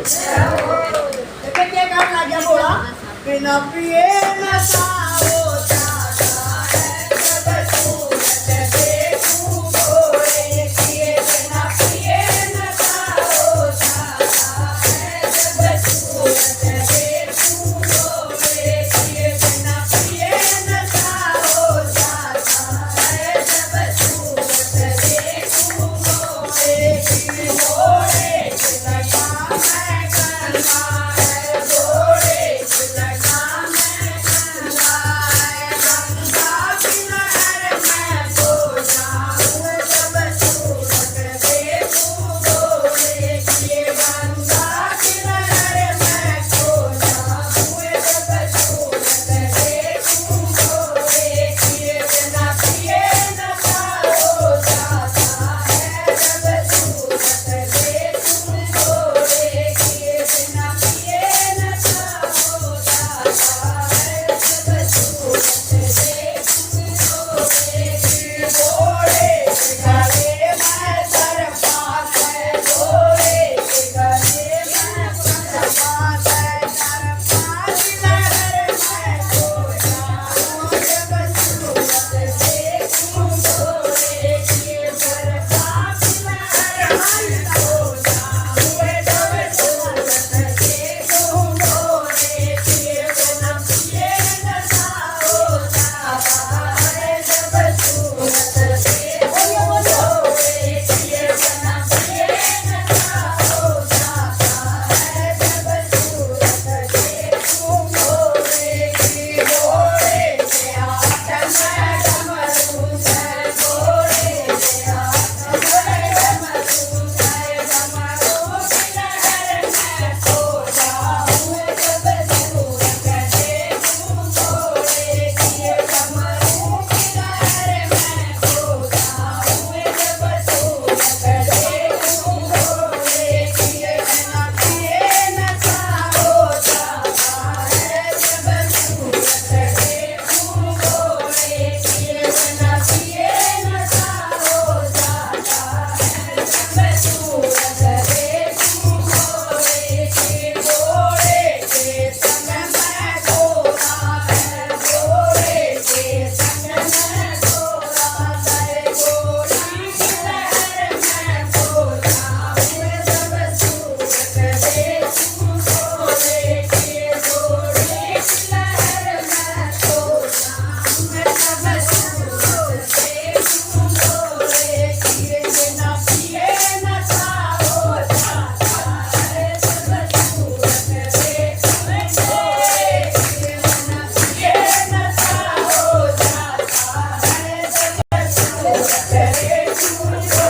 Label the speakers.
Speaker 1: क्या काम लग गया बोला बिना पिए नशा हो जाता है जब सूरत देखूं गोरे किए बिना पिए नशा हो जाता है जब सूरत देखूं गोरे किए बिना पिए नशा हो जाता है जब सूरत देखूं गोरे किए गोरे नशा मैं करना है गोरे नशा मैं करना है गंगा किनारे मैं सो जाऊं जब सूरत देखूं गोरे किए गंगा किनारे मैं सो जाऊं जब सूरत देखूं गोरे किए बिना पिए नशा हो जाता है जब सूरत देखूं गोरे किए बिना पिए नशा हो जाता है जब सूरत देखूं गोरे किए गोरे गले में सरपास है गोरे गले में सरपास है सरपास लहर मैं सो जाऊं जब सूरत देखूं गोरे किए सरपास लहर मैं सो जाऊं जब सूरत देखूं गोरे किए बिना पिए नशा हो जाता है जब सूरत देखूं गोरे किए बिना पिए नशा हो जाता है जब सूरत देखूं गोरे की गोरे के हाथ में डमरू है गोरे के हाथ में डमरू है डमरू की लहर मैं सो जाऊं जब सूरत देखूं गोरे किए डमरू की लहर मैं सो जाऊं जब सूरत देखूं गोरे किए बिना पिए नशा हो जाता है जब सूरत देखूं गोरे किए बिना पिए नशा हो जाता है जब सूरत देखूं गोरे की गोरे के संग मैं गोरा है गोरे के संग मैं गोरा है गोरी की लहर मैं सो जाऊं जब सूरत देखूं गोरे किए गोरी की लहर मैं सो जाऊं जब सूरत देखूं गोरे किए बिना पिए नशा हो जाता है जब सूरत देखूं गोरे किए बिना पिए नशा हो जाता है जब सूरत देखूं